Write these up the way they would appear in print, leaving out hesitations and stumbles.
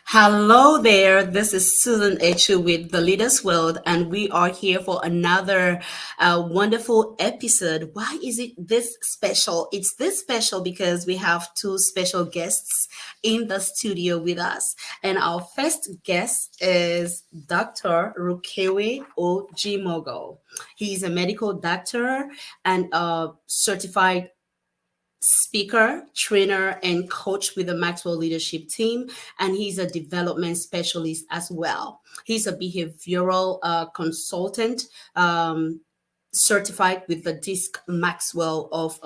Hello there. This is Susan Echu with The Leaders World, and we are here for another wonderful episode. Why is it this special? It's this special because we have two special guests in the studio with us. And our first guest is Dr. Rukewe Ojimogo. He's a medical doctor and a certified speaker, trainer, and coach with the Maxwell Leadership Team, and he's a development specialist as well. He's a behavioral consultant, certified with the DISC Maxwell of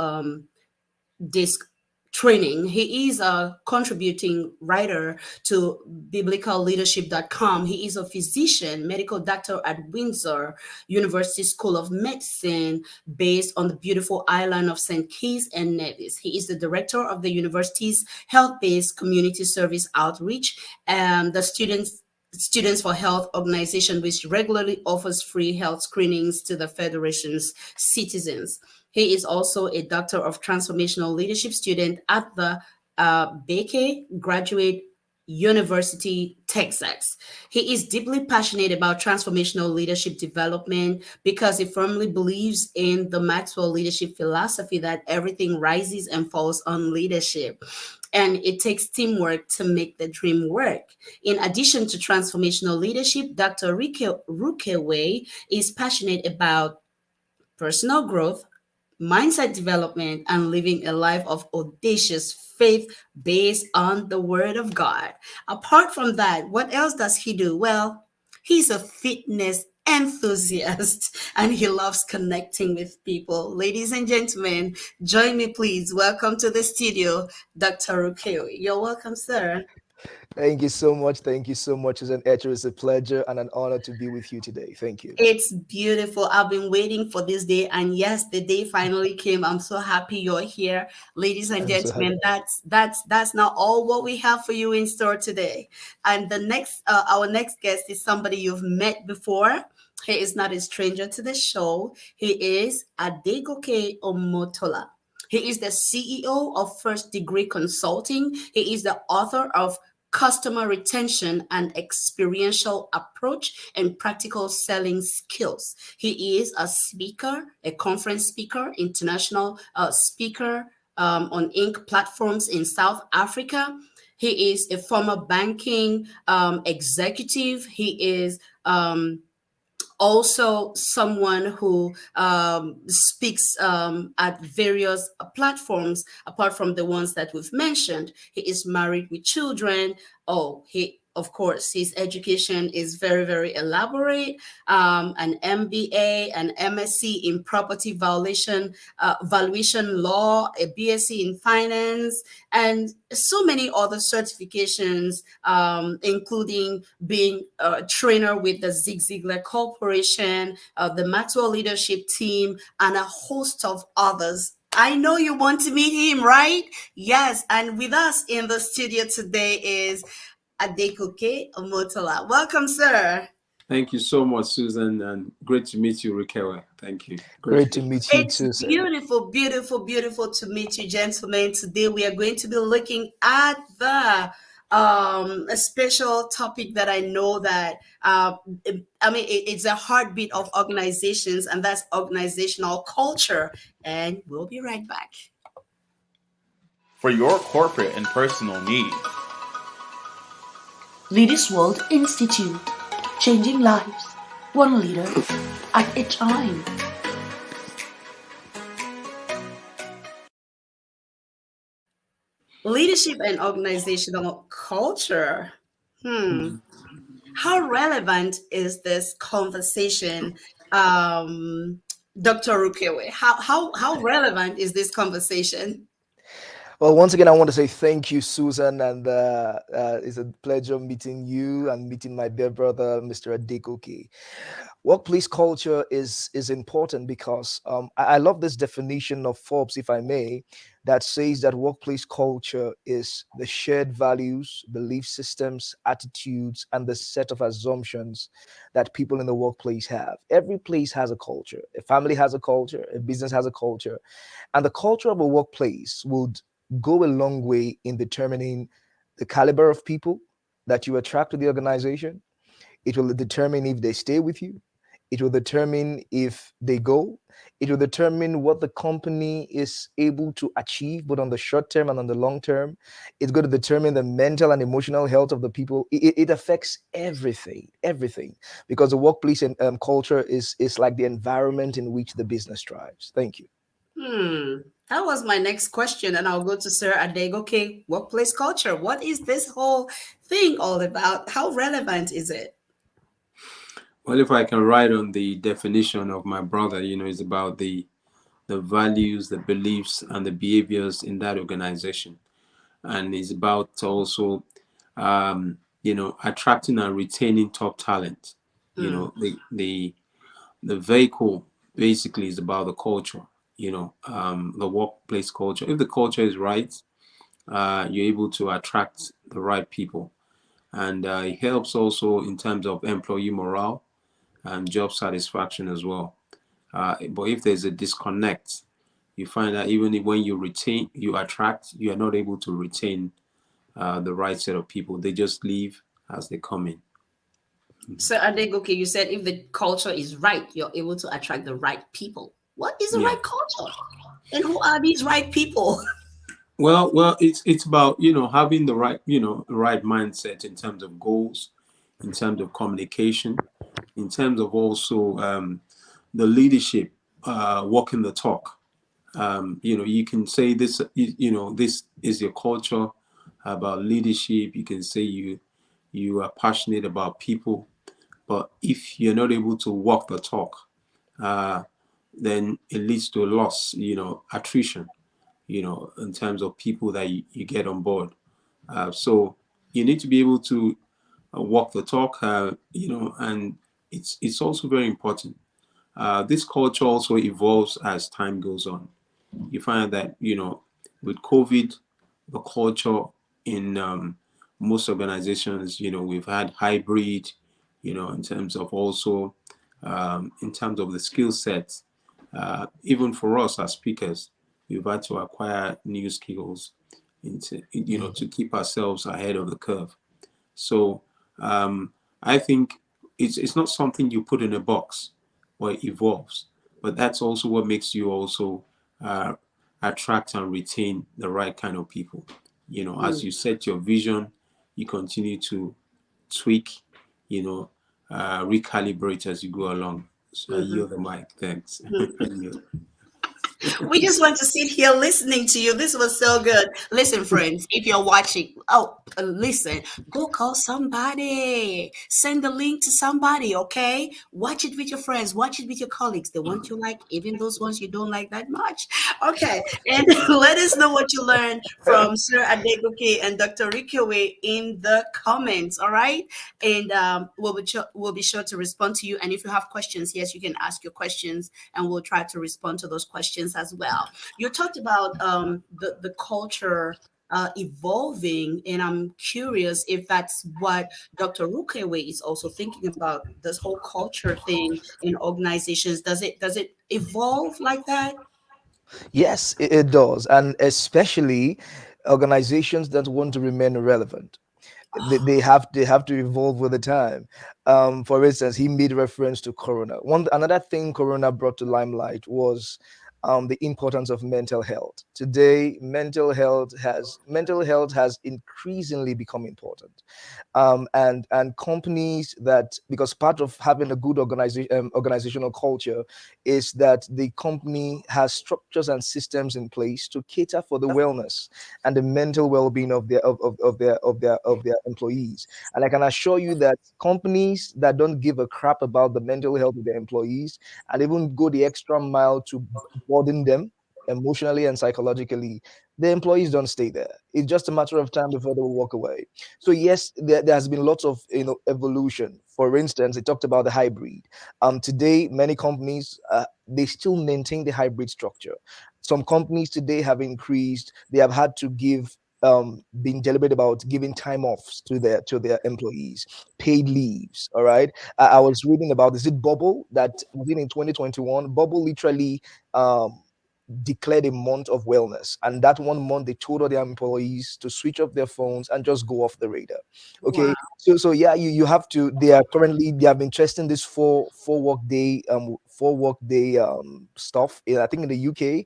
DISC training. He is a contributing writer to biblicalleadership.com. He is a physician, medical doctor at Windsor University School of Medicine, based on the beautiful island of St. Kitts and Nevis. He is the director of the university's health-based community service outreach and the Students for Health organization, which regularly offers free health screenings to the Federation's citizens. He is also a Doctor of Transformational Leadership student at the Baker Graduate University, Texas. He is deeply passionate about transformational leadership development because he firmly believes in the Maxwell leadership philosophy that everything rises and falls on leadership. And it takes teamwork to make the dream work. In addition to transformational leadership, Dr. Rukewe is passionate about personal growth, mindset development, and living a life of audacious faith based on the Word of God. Apart from that, what else does he do? Well, he's a fitness enthusiast and he loves connecting with people. Ladies and gentlemen, join me, please. Welcome to the studio, Dr. Rukewi. You're welcome, sir. Thank you so much. Thank you so much. It's an Etcher. It's a pleasure and an honor to be with you today. Thank you. It's beautiful. I've been waiting for this day, and yes, the day finally came. I'm so happy you're here, ladies and I'm so happy. gentlemen. That's not all what we have for you in store today. And our next guest is somebody you've met before. He is not a stranger to the show. He is Adegoke Omotola. He is the CEO of First Degree Consulting. He is the author of Customer Retention and Experiential Approach and Practical Selling Skills. He is a speaker, a conference speaker, international speaker on Inc. platforms in South Africa. He is a former banking executive. He is also someone who speaks at various platforms apart from the ones that we've mentioned. He is married with children. Oh, he of course, his education is very, very elaborate. An MBA, an MSc in property valuation law, a BSc in finance, and so many other certifications, including being a trainer with the Zig Ziglar Corporation, the Maxwell Leadership Team, and a host of others. I know you want to meet him, right? Yes, and with us in the studio today is Adekoke Omotola. Welcome, sir. Thank you so much, Susan, and great to meet you, Rikewa. Thank you. Great to Great be to here. meet you It's too, sir. beautiful, beautiful, beautiful to meet you, gentlemen. Today we are going to be looking at the a special topic that I know that it's a heartbeat of organizations, and that's organizational culture. And we'll be right back. For your corporate and personal needs. Leaders World Institute, changing lives, one leader at a time. Leadership and organizational culture. Hmm. Mhm. How relevant is this conversation, Dr. Rukewe? How relevant is this conversation? Well, once again, I want to say thank you, Susan, and it's a pleasure meeting you and meeting my dear brother, Mr. Adekoke. Workplace culture is important because I love this definition of Forbes, if I may, that says that workplace culture is the shared values, belief systems, attitudes, and the set of assumptions that people in the workplace have. Every place has a culture. A family has a culture. A business has a culture, and the culture of a workplace would go a long way in determining the caliber of people, that you attract to the organization. It will determine if they stay with you. It will determine if they go. It will determine what the company is able to achieve, both on the short term and on the long term. It's going to determine the mental and emotional health of the people. It affects everything, everything, because the workplace and culture is like the environment in which the business thrives. Thank you. That was my next question, and I'll go to Sir Adego. Okay, workplace culture. What is this whole thing all about? How relevant is it? Well, if I can write on the definition of my brother, it's about the values, the beliefs, and the behaviors in that organization, and it's about also, attracting and retaining top talent. Mm. The vehicle basically is about the culture. The workplace culture. If the culture is right, you're able to attract the right people, and it helps also in terms of employee morale and job satisfaction as well. But if there's a disconnect, you find that even when you attract, you are not able to retain the right set of people. They just leave as they come in. Sir Adego, okay, you said if the culture is right, you're able to attract the right people. What is the Yeah. right culture? And who are these right people? Well, it's about having the right mindset in terms of goals, in terms of communication, in terms of also the leadership, walking the talk. You can say this. This is your culture about leadership. You can say you are passionate about people, but if you're not able to walk the talk, uh, then it leads to a loss. Attrition. In terms of people that you get on board. So you need to be able to walk the talk. And it's also very important. This culture also evolves as time goes on. You find that with COVID, the culture in most organizations, we've had hybrid, in terms of also in terms of the skill sets. Even for us as speakers, we've had to acquire new skills to keep ourselves ahead of the curve. So I think it's not something you put in a box or it evolves, but that's also what makes you also uh, attract and retain the right kind of people. As Mm. you set your vision, you continue to tweak, you know, recalibrate as you go along. So I Mhm. yield the mic. Thanks. I yield. We just want to sit here listening to you. This was so good. Listen, friends, if you're watching, listen, go call somebody. Send the link to somebody, okay? Watch it with your friends. Watch it with your colleagues. The ones you like, even those ones you don't like that much. Okay. And let us know what you learned from Sir Adegoke and Dr. Rikewe in the comments, all right? And we'll be sure to respond to you. And if you have questions, yes, you can ask your questions and we'll try to respond to those questions as well. You talked about the culture evolving, and I'm curious if that's what Dr. Rukewe is also thinking about, this whole culture thing in organizations. Does it evolve like that? Yes, it does, and especially organizations that want to remain relevant. They have to evolve with the time. For instance, he made reference to Corona. Another thing Corona brought to limelight was the importance of mental health. Today, mental health has increasingly become important, and companies that, because part of having a good organizational culture is that the company has structures and systems in place to cater for the wellness and the mental well-being of their employees. And I can assure you that companies that don't give a crap about the mental health of their employees and even go the extra mile to burden them emotionally and psychologically, the employees don't stay there. It's just a matter of time before they will walk away. So yes, there has been lots of evolution. For instance, it talked about the hybrid. Today, many companies they still maintain the hybrid structure. Some companies today have increased. They have had to give being deliberate about giving time offs to their employees, paid leaves. All right. I was reading about, is it Bubble that was in 2021? Bubble literally um declared a month of wellness, and that 1 month they told all their employees to switch off their phones and just go off the radar. Okay, Wow. so yeah, you have to. They have been testing this four work day stuff. I think in the UK,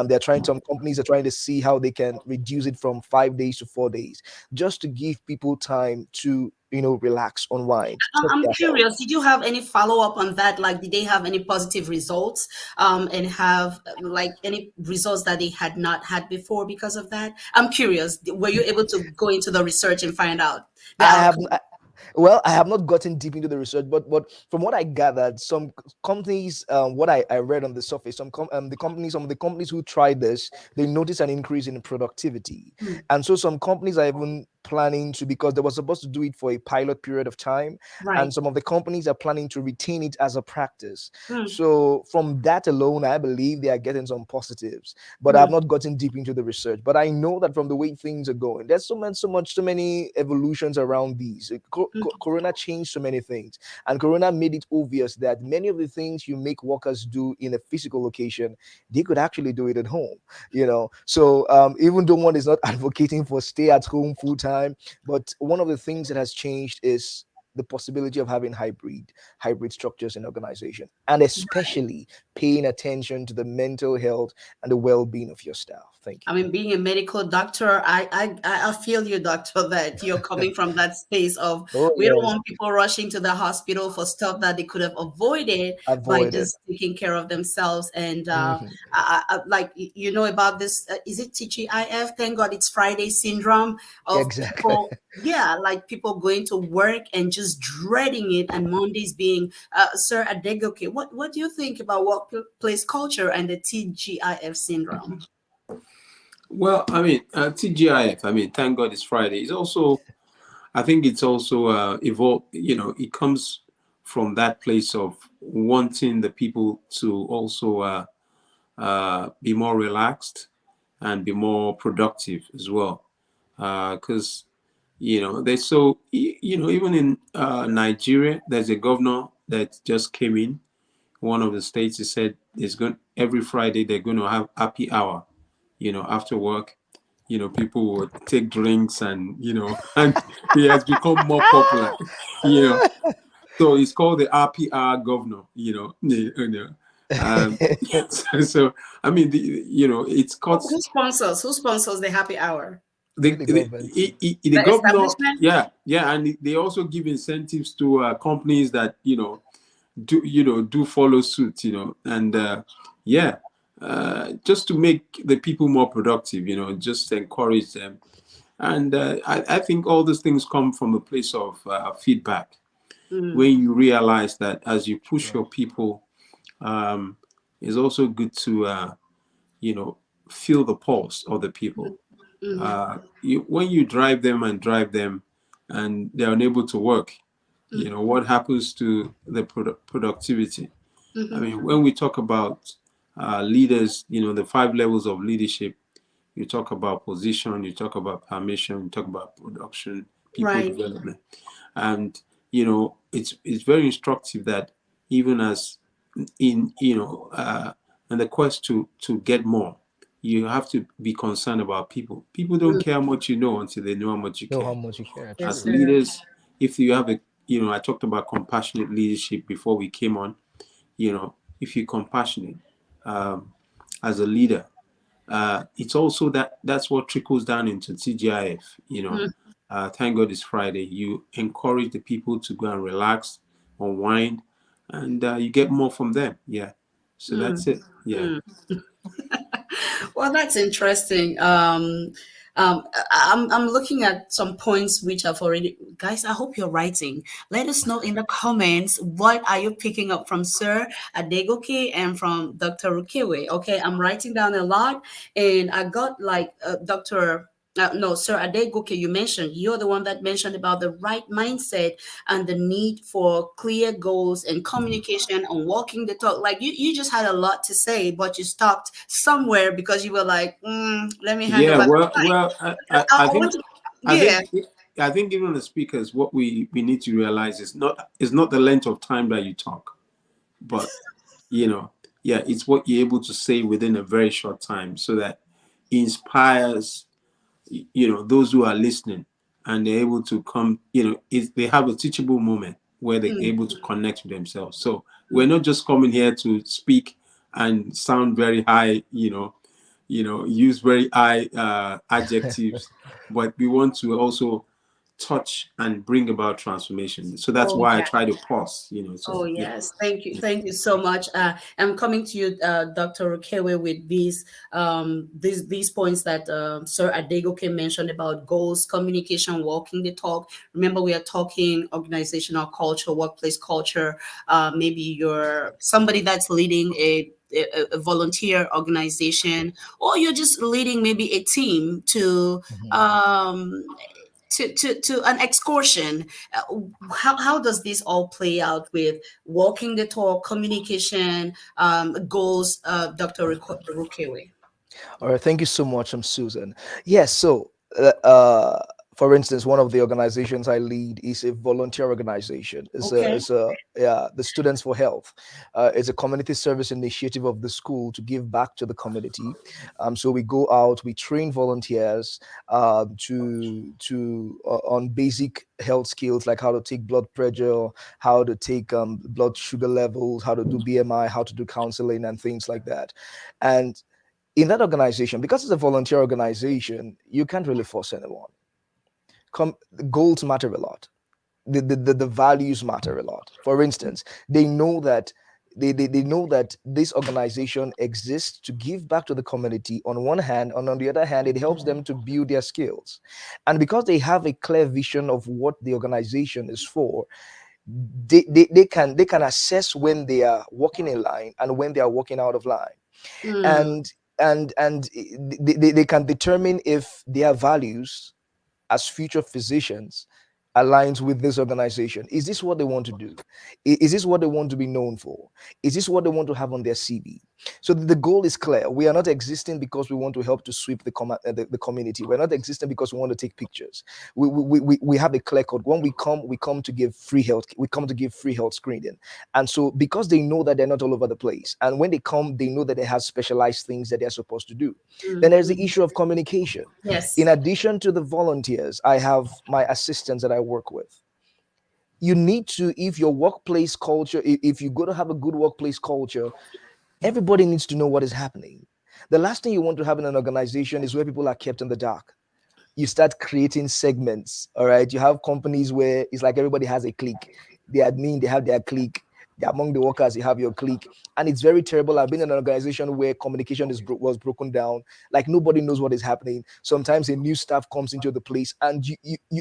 they're trying. Some companies are trying to see how they can reduce it from 5 days to 4 days, just to give people time to relax, unwind, check I'm their health. curious, did you have any follow-up on that? Like, did they have any positive results, and have like any results that they had not had before because of that? I'm curious. Were you able to go into the research and find out the I have. outcome? Well, I have not gotten deep into the research, but from what I gathered, some companies, what I read on the surface, some of the companies who tried this, they noticed an increase in productivity, Hmm. and so some companies are even planning to, because they were supposed to do it for a pilot period of time, Right. and some of the companies are planning to retain it as a practice. Hmm. So from that alone, I believe they are getting some positives, but Hmm. I've not gotten deep into the research. But I know that from the way things are going, there's so many evolutions around these. Corona changed so many things, and Corona made it obvious that many of the things you make workers do in a physical location, they could actually do it at home. So even though one is not advocating for stay at home full time, but one of the things that has changed is the possibility of having hybrid structures in organization, and especially paying attention to the mental health and the well-being of your staff. Thank I you. mean, being a medical doctor, I feel you, doctor, that you're coming from that space of, Oh we don't yes, want people rushing to the hospital for stuff that they could have avoided by avoid it. just taking care of themselves. And Mhm. like, you know about this, is it TGIF? Thank God it's Friday syndrome of Exactly. people. Yeah, like people going to work and just dreading it, and Mondays being. Sir Adegoke, what do you think about workplace culture and the TGIF syndrome? Well, I mean, TGIF. I mean, thank God it's Friday. It's also, I think it's also evolved. It comes from that place of wanting the people to also be more relaxed and be more productive as well. Because there's even in Nigeria, there's a governor that just came in. One of the states, he said, is going every Friday they're going to have happy hour. After work, people would take drinks, and and he has become more popular. you know so it's called the RPR governor. Um, so I mean, it's got Who sponsors the happy hour? Only the government. the The governor. establishment? Yeah, and they also give incentives to companies that do follow suit. And yeah, just to make the people more productive. Just encourage them. And I think all these things come from a place of feedback. Mm, When you realize that as you push Yeah. your people, um, it's also good to feel the pulse of the people. mhm, When you drive them and they're unable to work, what happens to the productivity? I mhm. mean, when we talk about leaders, the 5 levels of leadership, you talk about position, you talk about permission, you talk about production, people Right. development. And it's very instructive that even as in and the quest to get more, you have to be concerned about people. People don't Mm, care how much you know until they know how much you Know how care. much you care. yes, As True. sir. leaders, if you have I talked about compassionate leadership before we came on. If you're compassionate um, as a leader, it's also that's what trickles down into TGIF. Mm, Thank God it's Friday. You encourage the people to go and relax, unwind, and you get more from them. Yeah. So mm, that's it. Yeah. mm. Well, that's interesting. I'm looking at some points which I've already, guys. I hope you're writing. Let us know in the comments what are you picking up from Sir Adegoke and from Dr. Rukewe. Okay, I'm writing down a lot, and I got like Dr. No, Sir Adegoke, you mentioned, you're the one that mentioned about the right mindset and the need for clear goals and communication and walking the talk. Like you just had a lot to say, but you stopped somewhere because you were like, let me hand Yeah. over the mic. Well. I I want think. to, I yeah. think. I think even the speakers, what we need to realize is not the length of time that you talk, but you know yeah, it's what you're able to say within a very short time, so that it inspires, those who are listening, and they're able to come, they have a teachable moment where they're Mm, able to connect with themselves. So we're not just coming here to speak and sound very high, use very high adjectives, but we want to also touch and bring about transformation. So that's oh why I yeah. try to pause, Oh so yeah. yes, thank you so much. I'm coming to you, Dr. Okewe, with these points that Sir Adegoke mentioned about goals, communication, walking the talk. Remember, we are talking organizational culture, workplace culture. Maybe you're somebody that's leading a volunteer organization, or you're just leading maybe a team um, to an excursion. How does this all play out with walking the talk, communication, goals, Dr. Rukewe? All right, thank you so much, Susan. Yes, so for instance, one of the organizations I lead is a volunteer organization. Okay. It's a yeah, the Students for Health. It's a community service initiative of the school to give back to the community. So we go out, we train volunteers on basic health skills like how to take blood pressure, how to take blood sugar levels, how to do BMI, how to do counseling, and things like that. And in that organization, because it's a volunteer organization, you can't really force anyone. The goals matter a lot. The values matter a lot. For instance, they know that they know that this organization exists to give back to the community on one hand, and on the other hand, it helps them to build their skills. And because they have a clear vision of what the organization is for, they can assess when they are walking in line and when they are walking out of line. Mm, And they can determine if their values as future physicians aligns with this organization. Is this what they want to do? Is this what they want to be known for? Is this what they want to have on their CV? So the goal is clear. We are not existing because we want to help to sweep the community. We're not existing because we want to take pictures. We have a clear code. When we come to give free health. We come to give free health screening. And so because they know that they're not all over the place, and when they come, they know that they have specialized things that they're supposed to do. Then there's the mhm. issue of communication. Yes. In addition to the volunteers, I have my assistants that I work with. You need to, if your workplace culture, if you're going to have a good workplace culture, everybody needs to know what is happening. The last thing you want to have in an organization is where people are kept in the dark. You start creating segments. All right. You have companies where it's like everybody has a clique. The admin, they have their clique. Among the workers, you have your clique. And it's very terrible. I've been in an organization where communication was broken down. Like nobody knows what is happening. Sometimes a new staff comes into the place and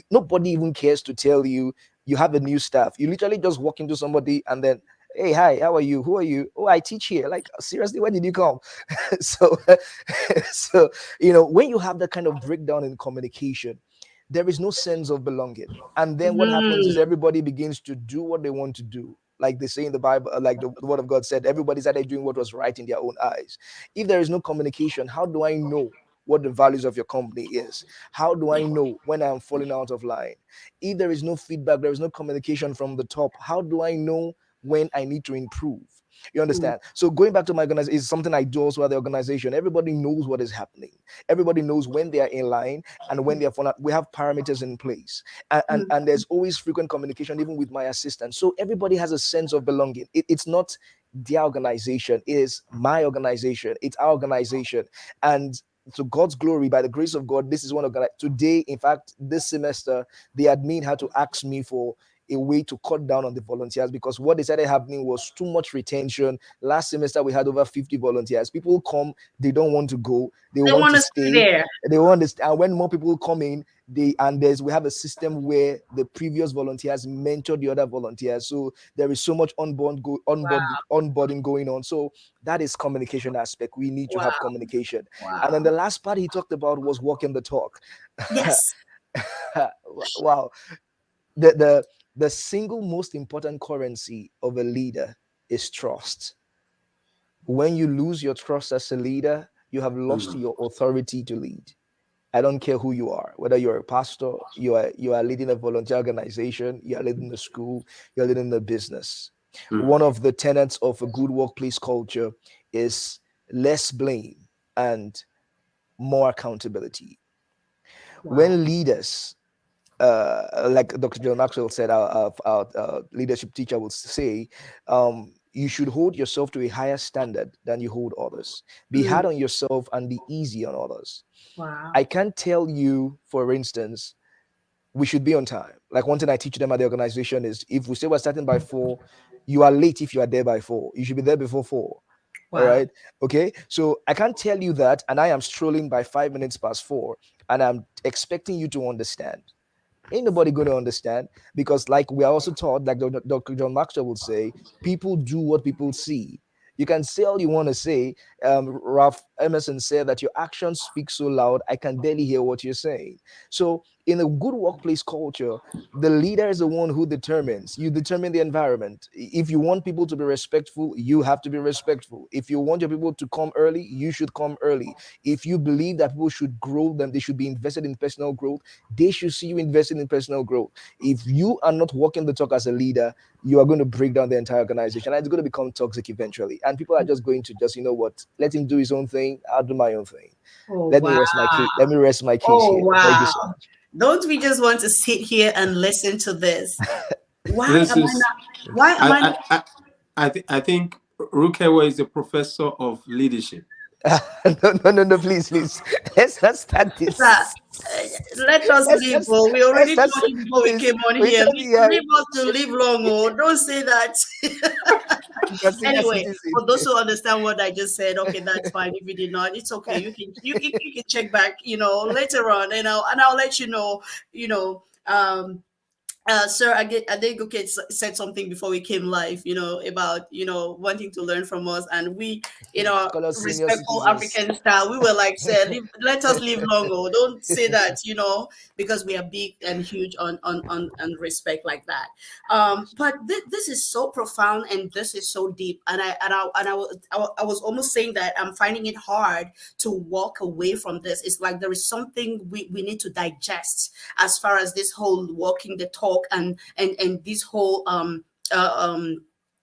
nobody even cares to tell you you have a new staff. You literally just walk into somebody and then, hey, hi, how are you? Who are you? Oh, I teach here. Like, seriously, when did you come? so, so when you have that kind of breakdown in communication, there is no sense of belonging. And then what happens is Mm, everybody begins to do what they want to do. Like they say in the Bible, like the word of God said, everybody started doing what was right in their own eyes. If there is no communication, how do I know what the values of your company is? How do I know when I'm falling out of line? If there is no feedback, there is no communication from the top, how do I know when I need to improve? You mm, understand? So going back to my organization is something I do also at the organization. Everybody knows what is happening. Everybody knows when they are in line and when they are falling out. We have parameters in place. And there's always frequent communication, even with my assistant. So everybody has a sense of belonging. It's not their organization, it is my organization, it's our organization. And to God's glory, by the grace of God, this is one of God. Today, in fact, this semester, the admin had to ask me for a way to cut down on the volunteers because what they started happening was too much retention. Last semester, we had over 50 volunteers. People come, they don't want to go, they they want want to to stay stay, there. they want to stay. And when more people come in, we have a system where the previous volunteers mentor the other volunteers. So there is so much Wow. onboarding going on. So that is communication aspect. We need to have Wow. communication. And then Wow. the last part he talked about was walking the talk. Yes. Wow. The single most important currency of a leader is trust. When you lose your trust as a leader, you have lost your authority to lead. I don't care who you are, whether you're a pastor, you are leading a volunteer organization, you are leading a school, you're leading a business. Mm. One of the tenets of a good workplace culture is less blame and more accountability. Wow. When leaders, like Dr. John Maxwell said, our leadership teacher would say, you should hold yourself to a higher standard than you hold others. Be Mm, hard on yourself and be easy on others. wow. I can't tell you, for instance, we should be on time. Like one thing I teach them at the organization is if we say we're starting by 4, you are late if you are there by 4. You should be there before 4. All Wow. right. Okay. So I can't tell you that, and I am strolling by 5 minutes past 4, and I'm expecting you to understand. Ain't nobody going to understand, because like we are also taught, like Dr. John Maxwell would say, people do what people see. You can say all you want to say. Ralph Emerson said that your actions speak so loud I can barely hear what you're saying. So in a good workplace culture, the leader is the one who determines. You determine the environment. If you want people to be respectful, you have to be respectful. If you want your people to come early, you should come early. If you believe that people should grow, then they should be invested in personal growth. They should see you investing in personal growth. If you are not walking the talk as a leader, you are going to break down the entire organization, and it's going to become toxic eventually. And people are just going to just, you know what, let him do his own thing. I'll do my own thing. Oh, Let me wow. rest my case. Let me rest my case Oh, here. Thank you wow. so much. Don't we just want to sit here and listen to this? Why This am I is, not? Why am I not? I think Rukewa is a professor of leadership. No, please. Let's not start this. Sir, let us Let's leave. just, Oh, we already let's told just, you before we please, came on we here. said, yeah, Leave us to live long. Oh, don't say that. you can senior Anyway, citizen. for those who understand what I just said, okay, that's fine. If you did not, it's okay. You can check back, later on, and I'll let you know, you know, Sir Adegoke said something before we came live, about, wanting to learn from us. And we, Call us senior respectful citizens. African style, we were like, sir, let us live long. Oh, don't say that, because we are big and huge on respect like that. But this is so profound and this is so deep. And I was almost saying that I'm finding it hard to walk away from this. It's like there is something we need to digest as far as this whole walking the talk and this whole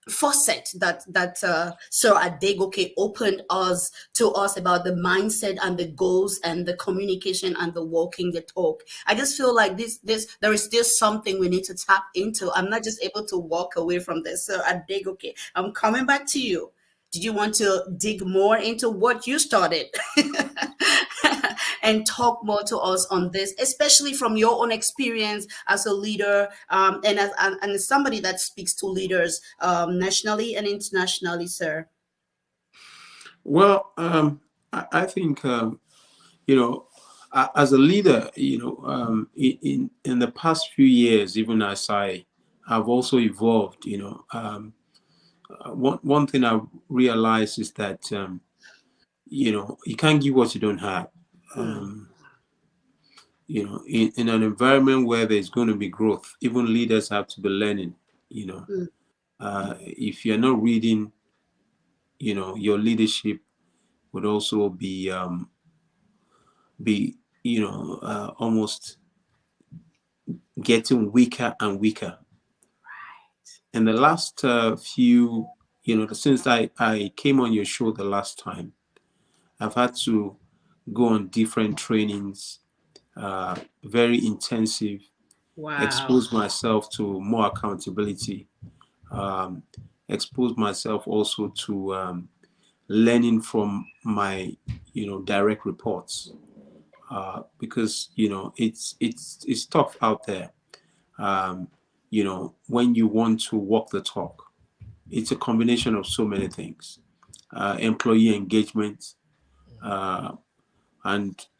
faucet that Sir Adegoke opened to us about the mindset and the goals and the communication and the walking the talk. I just feel like this there is still something we need to tap into. I'm not just able to walk away from this. Sir Adegoke, I'm coming back to you. Did you want to dig more into what you started and talk more to us on this, especially from your own experience as a leader, and as somebody that speaks to leaders nationally and internationally, sir? Well, I think as a leader, in the past few years, even as I've also evolved, one thing I realized is that you can't give what you don't have. In an environment where there's going to be growth, even leaders have to be learning. If you're not reading, your leadership would also be almost getting weaker and weaker. In the last few, since I came on your show the last time, I've had to go on different trainings, very intensive, Wow. expose myself to more accountability, expose myself also to learning from my, direct reports, because it's tough out there. When you want to walk the talk, it's a combination of so many things, employee engagement, and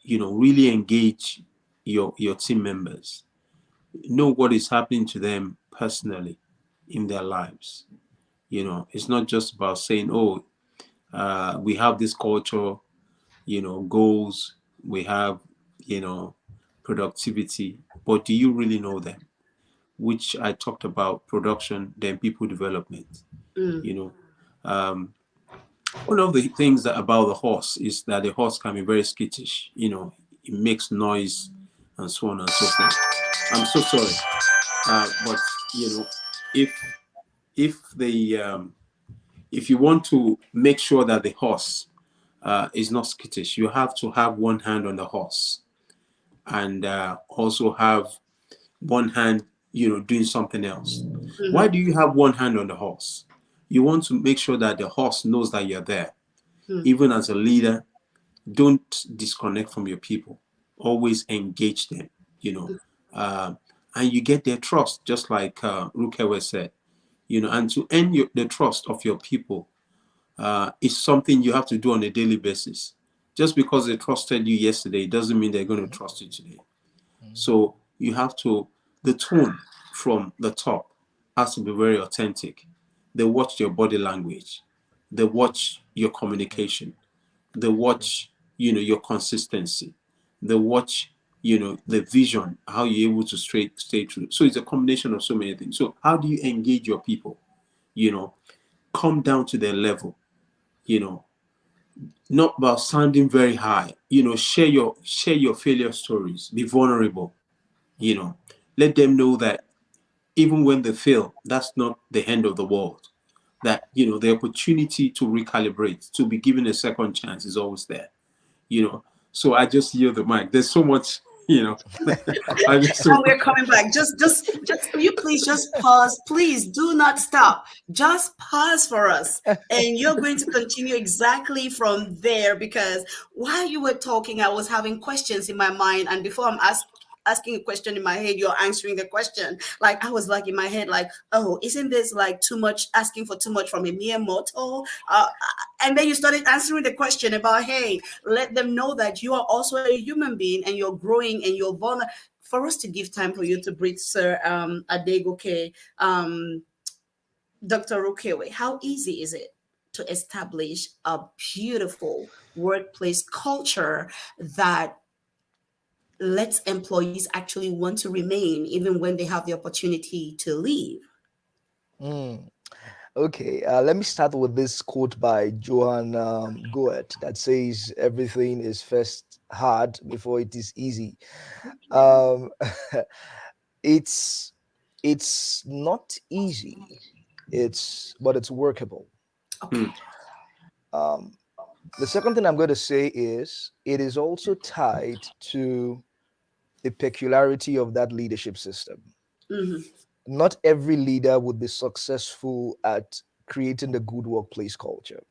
really engage your team members, know what is happening to them personally in their lives. It's not just about saying, oh, we have this culture, goals, we have productivity, but do you really know them? Which I talked about: production, then people development. One of the things about the horse is that the horse can be very skittish. It makes noise and so on and so forth. I'm so sorry, but if the if you want to make sure that the horse is not skittish, you have to have one hand on the horse and also have one hand, doing something else. Why do you have one hand on the horse? You want to make sure that the horse knows that you're there. Even as a leader, don't disconnect from your people. Always engage them, and you get their trust, just like Rukewe said, and to earn the trust of your people is something you have to do on a daily basis. Just because they trusted you yesterday doesn't mean they're going to trust you today. So you have to, the tone from the top has to be very authentic. They watch your body language. They watch your communication. They watch, your consistency. They watch, the vision, how you're able to stay true. So it's a combination of so many things. So how do you engage your people? Come down to their level, not about sounding very high, share your failure stories, be vulnerable, let them know that even when they fail, that's not the end of the world. That, the opportunity to recalibrate, to be given a second chance is always there, So I just yield the mic. There's so much, I just And we're coming back. Just, will you please just pause? Please do not stop. Just pause for us. And you're going to continue exactly from there, because while you were talking, I was having questions in my mind. And before I'm asking a question in my head, you're answering the question. Like, I was like in my head, like, oh, isn't this like too much, asking for too much from a mere mortal? And then you started answering the question about, hey, let them know that you are also a human being and you're growing and you're vulnerable. For us to give time for you to breathe, Sir Adegoke, Dr. Rukewe, how easy is it to establish a beautiful workplace culture that lets employees actually want to remain even when they have the opportunity to leave? Okay, let me start with this quote by Johann Goethe that says, "Everything is first hard before it is easy." Um, it's not easy. But it's workable. Okay. The second thing I'm going to say is it is also tied to the peculiarity of that leadership system. Not every leader would be successful at creating the good workplace culture.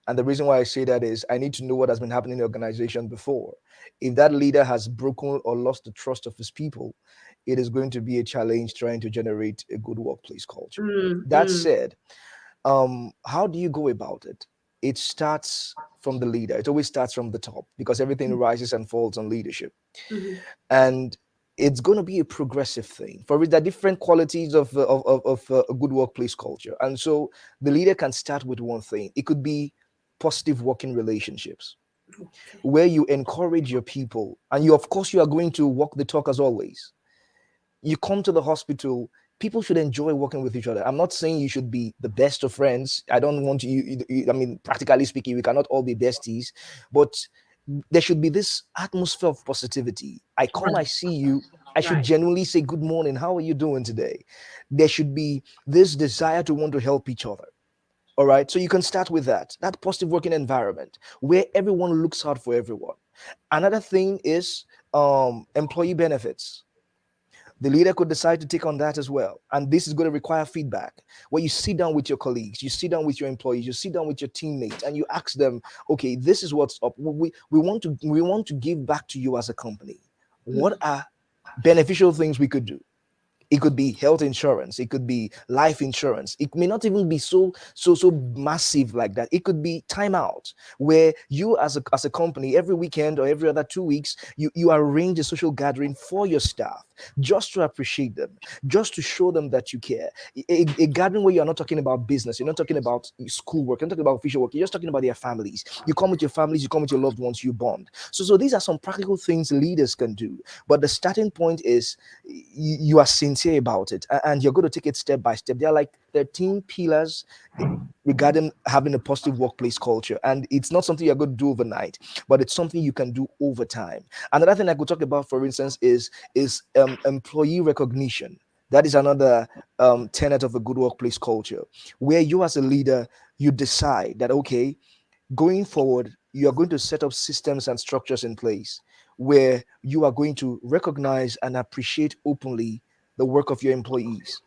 And the reason why I say that is I need to know what has been happening in the organization before. If that leader has broken or lost the trust of his people, it is going to be a challenge trying to generate a good workplace culture. That said, how do you go about it? It starts from the leader. It always starts from the top, because everything rises and falls on leadership. And it's going to be a progressive thing. For it, there are different qualities of a good workplace culture. And so the leader can start with one thing. It could be positive working relationships, where you encourage your people. And you, of course, you are going to walk the talk as always. You come to the hospital, people should enjoy working with each other. I'm not saying you should be the best of friends. I don't want I mean, practically speaking, we cannot all be besties, but there should be this atmosphere of positivity. I come, I see you, I should genuinely say, good morning, how are you doing today? There should be this desire to want to help each other. All right, so you can start with that positive working environment where everyone looks out for everyone. Another thing is employee benefits. The leader could decide to take on that as well. And this is going to require feedback, where you sit down with your colleagues, you sit down with your employees, you sit down with your teammates, and you ask them, okay, this is what's up. We want to give back to you as a company. What are beneficial things we could do? It could be health insurance. It could be life insurance. It may not even be so massive like that. It could be timeout, where you as a company, every weekend or every other 2 weeks, you arrange a social gathering for your staff, just to appreciate them, just to show them that you care. A gathering where you're not talking about business, you're not talking about schoolwork, you're not talking about official work, you're just talking about their families. You come with your families, you come with your loved ones, you bond. So these are some practical things leaders can do. But the starting point is you are sincere about it, and you're going to take it step by step. There are like 13 pillars regarding having a positive workplace culture, and it's not something you're going to do overnight, but it's something you can do over time. Another thing I could talk about, for instance, is employee recognition. That is another tenet of a good workplace culture, where you as a leader, you decide that, okay, going forward, you are going to set up systems and structures in place where you are going to recognize and appreciate openly the work of your employees.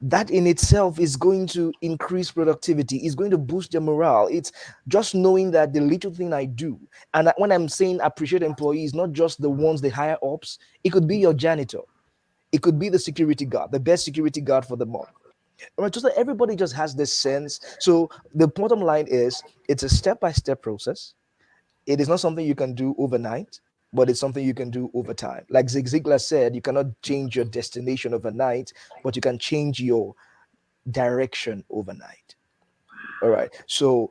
That in itself is going to increase productivity, is going to boost their morale. It's just knowing that the little thing I do, and when I'm saying appreciate employees, not just the ones, the higher ups, it could be your janitor, it could be the security guard, the best security guard for the month. Right, just that everybody just has this sense. So the bottom line is, it's a step-by-step process. It is not something you can do overnight, but it's something you can do over time. Like Zig Ziglar said, you cannot change your destination overnight, but you can change your direction overnight. All right. So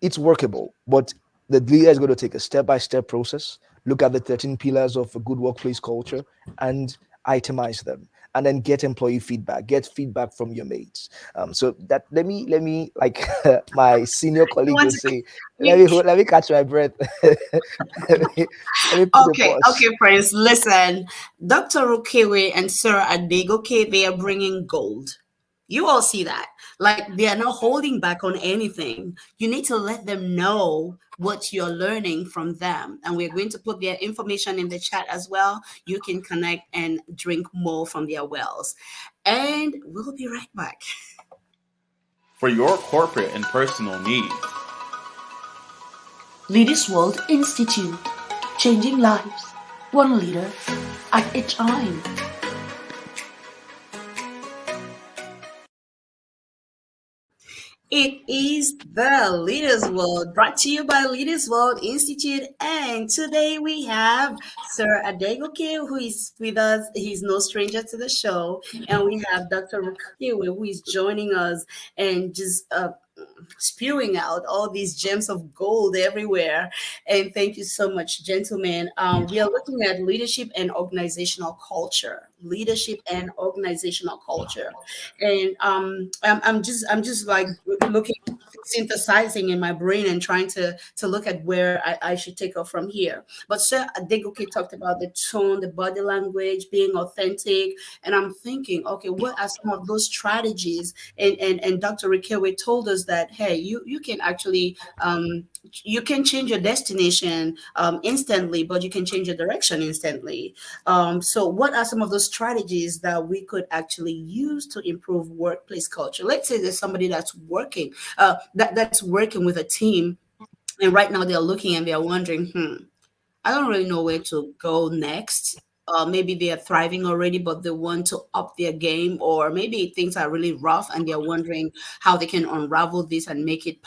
it's workable, but the leader is going to take a step-by-step process, look at the 13 pillars of a good workplace culture, and itemize them, and then get employee feedback, get feedback from your mates. So that, let me like my senior You colleague want would to say, you, let me catch my breath. Let me put a okay, pause. okay, friends, listen. Dr. Rukewe and Sir Adegoke, they are bringing gold. You all see that. Like they are not holding back on anything. You need to let them know what you're learning from them. And we're going to put their information in the chat as well. You can connect and drink more from their wells. And we'll be right back. For your corporate and personal needs. Leaders World Institute, changing lives, one leader at a time. It is the Leaders World, brought to you by Leaders World Institute. And today we have Sir Adegoke, who is with us. He's no stranger to the show. And we have Dr. Rukewe, who is joining us and just spewing out all these gems of gold everywhere. And thank you so much, gentlemen. We are looking at leadership and organizational culture. Leadership and organizational culture. And I'm just like looking, synthesizing in my brain and trying to look at where I should take off from here. But Sir Adegoke talked about the tone, the body language, being authentic. And I'm thinking, okay, what are some of those strategies? And Dr. Rikewe told us that, hey, you can actually you can change your destination instantly, but you can change your direction instantly. So what are some of those strategies that we could actually use to improve workplace culture? Let's say there's somebody that's working that's working with a team, and right now they're looking and they're wondering, I don't really know where to go next. Maybe they are thriving already, but they want to up their game, or maybe things are really rough and they're wondering how they can unravel this and make it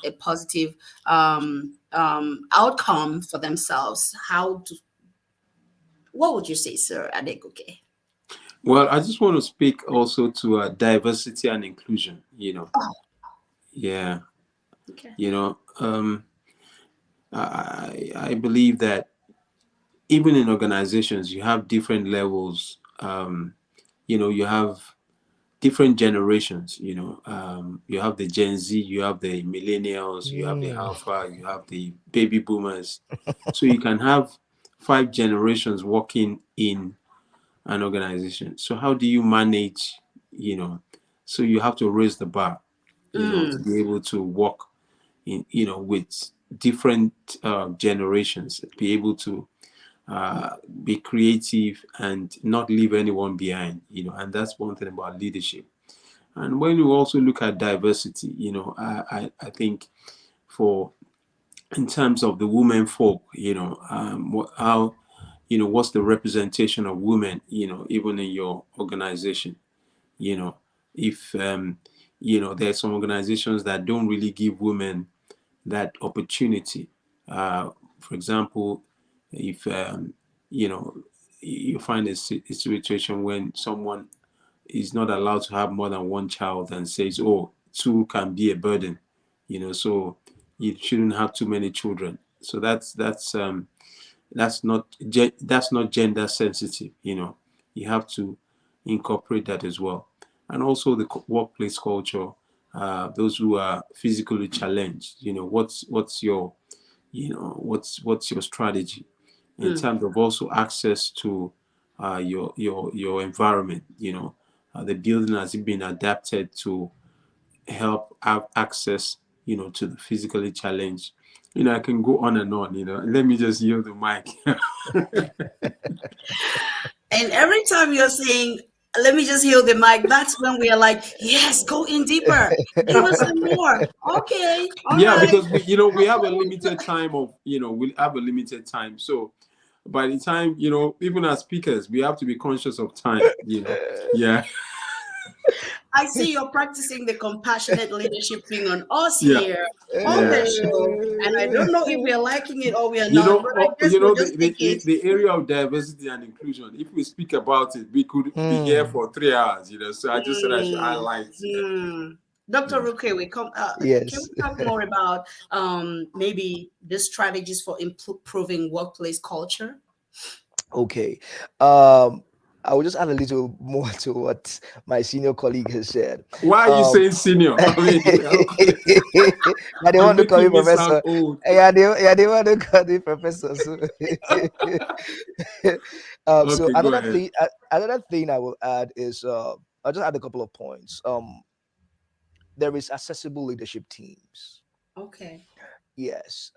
a positive outcome for themselves. What would you say, Sir Adegoke? Well, I just want to speak also to diversity and inclusion. Oh, Yeah, okay. you know, um, I believe that even in organizations, you have different levels. You have different generations. You have the Gen Z, you have the millennials, you have the Mm. alpha, you have the baby boomers. So you can have 5 generations working in an organization. So how do you manage? So you have to raise the bar, to Mm, be able to work with different generations, be able to be creative and not leave anyone behind. And that's one thing about leadership. And when you also look at diversity, I think for in terms of the women folk, how what's the representation of women, even in your organization. you know if there's some organizations that don't really give women that opportunity. For example, if you know you find a situation when someone is not allowed to have more than one child and says, oh, two can be a burden, so you shouldn't have too many children. So that's not gender sensitive. You have to incorporate that as well. And also the workplace culture, those who are physically challenged, what's your what's your strategy in mm, terms of also access to your environment. The building has been adapted to help have access, to the physically challenged. I can go on and on. Let me just yield the mic. And every time you're saying, let me just heal the mic, that's when we are like, yes, go in deeper. Give us some more. Okay. All Yeah, right. because we have a limited time we have a limited time. So by the time, even as speakers, we have to be conscious of time. Yeah. I see you're practicing the compassionate leadership thing on us Yeah. here on Yeah. the show. And I don't know if we're liking it or we are You not, know, but I guess we'll the, just take it. the area of diversity and inclusion, if we speak about it, we could be here Hmm. for 3 hours, So I just said I should Mm, highlight. Dr. Ruke, can Yes. we talk more about maybe the strategies for improving workplace culture? Okay. Um, I will just add a little more to what my senior colleague has said. Why are you Um, saying senior? I mean, but they you're want to call me making me sound professor. old. Yeah, they want to call me professor. So, so Okay, go ahead. another thing I will add is, I'll just add a couple of points. There is accessible leadership teams. Okay. Yes.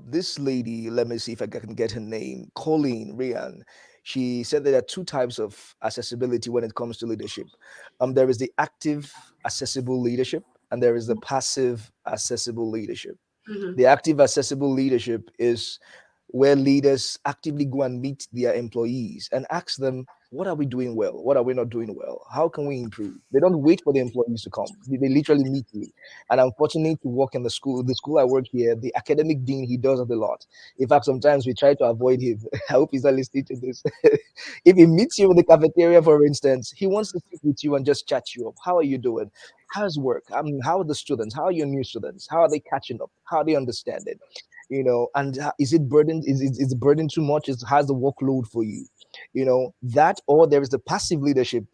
This lady, let me see if I can get her name, Colleen Rian. She said there are two types of accessibility when it comes to leadership. There is the active accessible leadership, and there is the passive accessible leadership. Mm-hmm. The active accessible leadership is where leaders actively go and meet their employees and ask them, what are we doing well? What are we not doing well? How can we improve? They don't wait for the employees to come. They literally meet you. And I'm fortunate to work in the school I work here, the academic dean, he does it a lot. In fact, sometimes we try to avoid him. I hope he's not listening to this. If he meets you in the cafeteria, for instance, he wants to sit with you and just chat you up. How are you doing? How's work? How are the students? How are your new students? How are they catching up? How are they understanding? And is it burden? Is the burden too much? Has the workload for you? That, or there is the passive leadership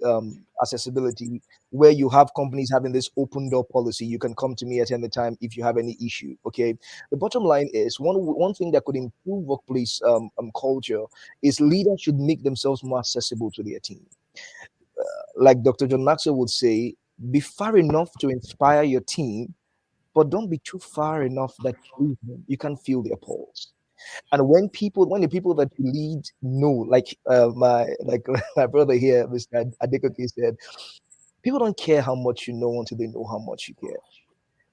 accessibility, where you have companies having this open door policy. You can come to me at any time if you have any issue. Okay. The bottom line is, one thing that could improve workplace culture is leaders should make themselves more accessible to their team. Like Dr. John Maxwell would say, be far enough to inspire your team, but don't be too far enough that you can feel their pulse. And when the people that you lead know, like my brother here, Mr. Adekoke said, people don't care how much you know until they know how much you care.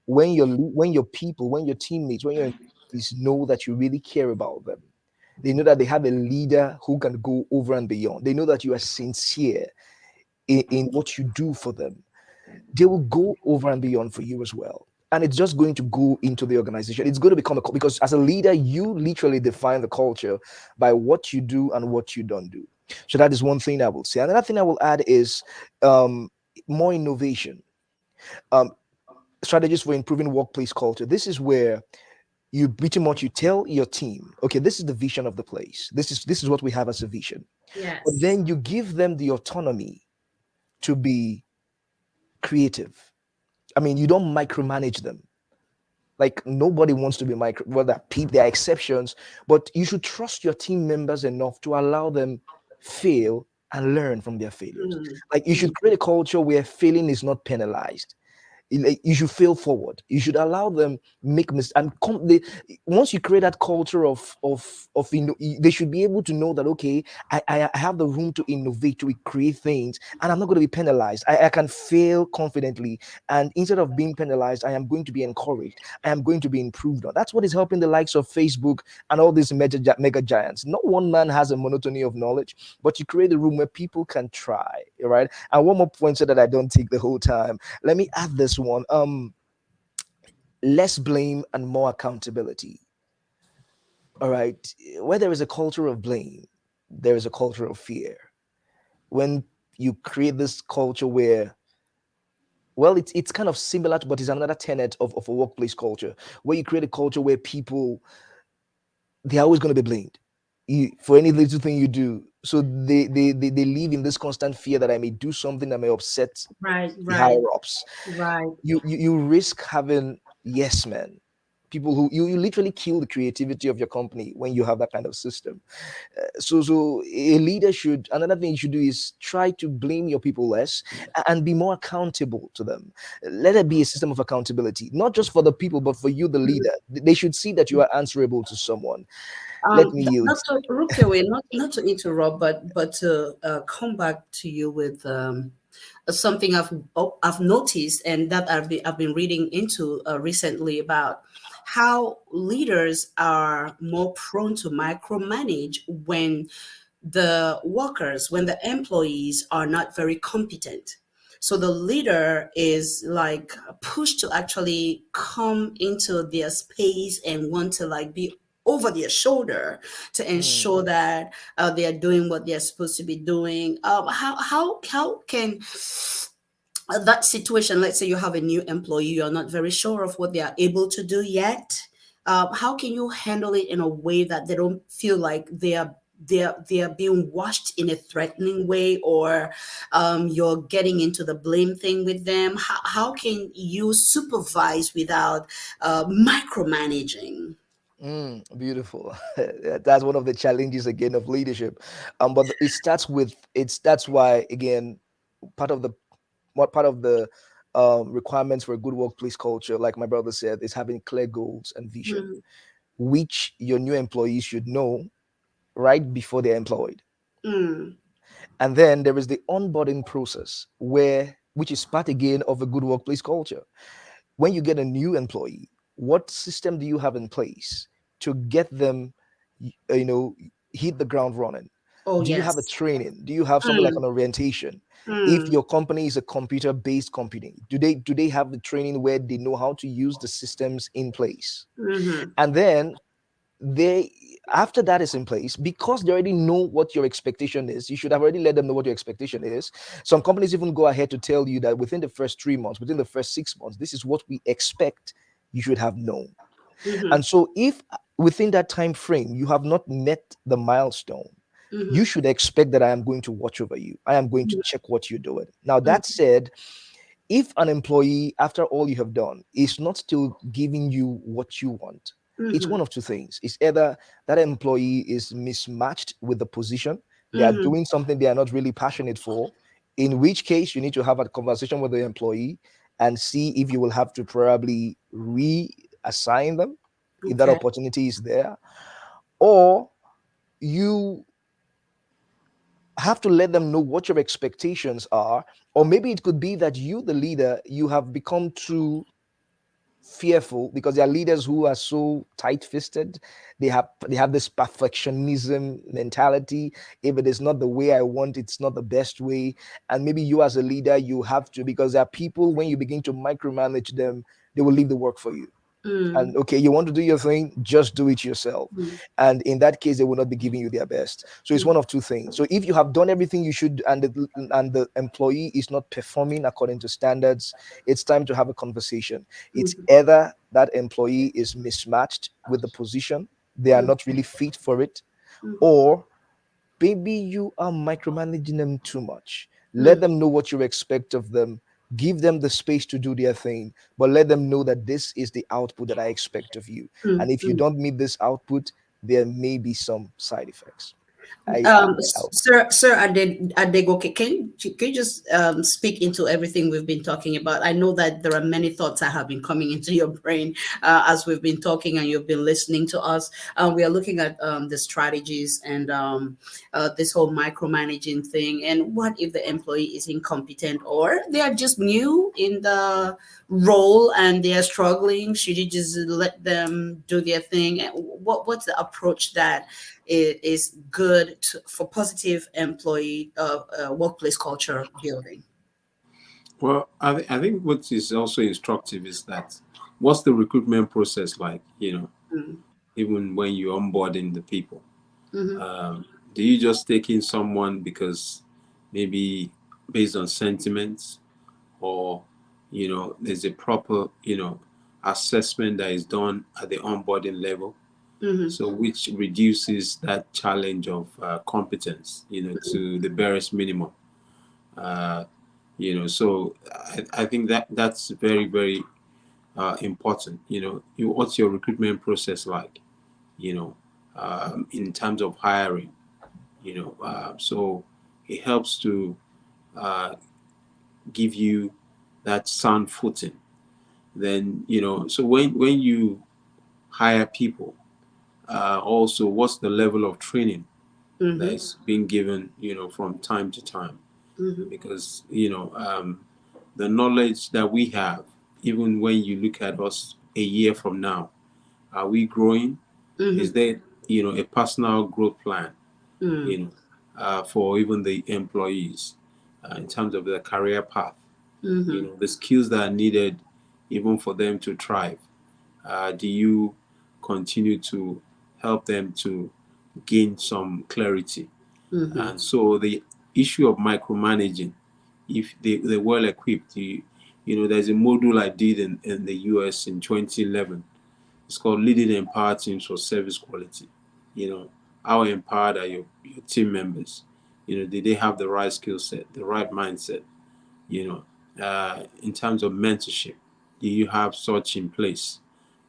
When your people, when your teammates, when your employees know that you really care about them, they know that they have a leader who can go over and beyond. They know that you are sincere in what you do for them. They will go over and beyond for you as well. And it's just going to go into the organization. It's going to become because as a leader, you literally define the culture by what you do and what you don't do. So that is one thing I will say. Another thing I will add is um, more innovation. Um, Strategies for improving workplace culture. This is where you pretty much you tell your team, okay, this is the vision of the place. This is what we have as a vision. But Yes. then you give them the autonomy to be creative. I mean, you don't micromanage them. Like nobody wants to be micro. Well, there are exceptions, but you should trust your team members enough to allow them fail and learn from their failures. Mm, Like you should create a culture where failing is not penalized. You should fail forward. You should allow them make mistakes. Once you create that culture they should be able to know that, okay, I have the room to innovate, to create things, and I'm not going to be penalized. I can fail confidently, and instead of being penalized, I am going to be encouraged. I am going to be improved on. That's what is helping the likes of Facebook and all these mega giants. Not one man has a monotony of knowledge, but you create a room where people can try, right? And one more point so that I don't take the whole time. Let me add this one. Less blame and more accountability. All right. Where there is a culture of blame, there is a culture of fear. When you create this culture where, well, it's kind of similar, but it's another tenet of a workplace culture, where you create a culture where people, they're always going to be blamed for any little thing you do. So they live in this constant fear that I may do something that may upset right, the right, higher ups. right. You risk having yes men, people who you literally kill the creativity of your company when you have that kind of system. So a leader should, another thing you should do is try to blame your people less and be more accountable to them. Let it be a system of accountability, not just for the people but for you, the leader. They should see that you are answerable to someone. Let me yield. Not to Rukewe, not to interrupt, but to come back to you with something I've noticed and that I've been reading into recently about how leaders are more prone to micromanage when when the employees are not very competent. So the leader is like pushed to actually come into their space and want to like be over their shoulder to ensure that they are doing what they're supposed to be doing. How can that situation, let's say you have a new employee, you're not very sure of what they are able to do yet. How can you handle it in a way that they don't feel like they are being watched in a threatening way, or you're getting into the blame thing with them? How can you supervise without micromanaging? Beautiful. That's one of the challenges again of leadership. But it starts with it's that's why again part of the what part of the requirements for a good workplace culture, like my brother said, is having clear goals and vision, Mm, which your new employees should know right before they're employed. mm, And then there is the onboarding process, where which is part again of a good workplace culture. When you get a new employee, what system do you have in place to get them, you know, hit the ground running? oh Do you have a yes. training? Do you have something like Mm, an orientation? If mm, your company is a computer-based company, do they have the training where they know how to use the systems in place? mhm, And then they after that is in place, because they already know what your expectation is, you should have already let them know what your expectation is. Some companies even go ahead to tell you that within the first 3 months, within the first 6 months, this is what we expect you should have known. mhm, And so if within that time frame you have not met the milestone, you mhm, should expect that I am going to watch over you. I am going to check what you're doing. Now, mhm, that said, if an employee, after all you have done, is not still giving you what you want, it's mhm, one of two things. It's either that employee is mismatched with the position, they are mhm. doing something they are not really passionate for, in which case you need to have a conversation with the employee and see if you will have to probably reassign them if that Okay. opportunity is there, or you have to let them know what your expectations are. Or maybe it could be that you, the leader, you have become too fearful, because there are leaders who are so tight-fisted. They have this perfectionism mentality. If it is not the way I want, it's not the best way. And maybe you as a leader, you have to, because there are people, when you begin to micromanage them, they will leave the work for you. And Mm, okay, you want to do your thing, just do it yourself. mm, And in that case, they will not be giving you their best. So it's mm, one of two things. So if you have done everything you should, and the employee is not performing according to standards, it's time to have a conversation. It's mhm, either that employee is mismatched with the position, they are mm, not really fit for it, mhm, or maybe you are micromanaging them too much. Let mm, them know what you expect of them. Give them the space to do their thing, but let them know that this is the output that I expect of you. And mm, if you mm. don't meet this output, there may be some side effects. I Sir Adegoke, can you just speak into everything we've been talking about? I know that there are many thoughts that have been coming into your brain as we've been talking and you've been listening to us. We are looking at the strategies and this whole micromanaging thing. And what if the employee is incompetent or they are just new in the role and they are struggling? Should you just let them do their thing? And what's the approach that is good for positive employee workplace culture building? Well, I think what is also instructive is that what's the recruitment process like? Mm, Even when you're onboarding the people, mhm, um, do you just take in someone because maybe based on sentiments, or there's a proper assessment that is done at the onboarding level, mhm, so which reduces that challenge of competence to the barest minimum. uh, so I think that that's very, very important. What's your recruitment process like? In terms of hiring. So it helps to give you that sound footing. Then so when you hire people, also what's the level of training that is being given from time to time, because the knowledge that we have, even when you look at us a year from now, are we growing? Is there a personal growth plan for even the employees in terms of their career path, the skills that are needed even for them to thrive? Do you continue to help them to gain some clarity? And so the issue of micromanaging, if they're well equipped, there's a module I did in the US in 2011. It's called Leading Empowered Teams for Service Quality. How empowered are your team members? Did they have the right skill set, the right mindset? In terms of mentorship, do you have such in place,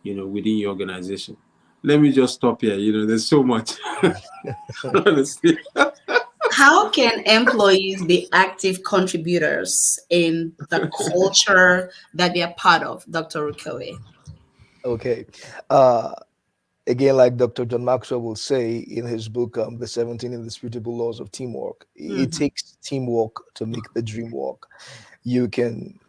within your organization? Let me just stop here. There's so much. Honestly. How can employees be active contributors in the culture that they are part of, Dr. Rukowe? Okay. Uh, Again, like Dr. John Maxwell will say in his book, The 17 Indisputable Laws of Teamwork, it takes teamwork to make the dream work. You can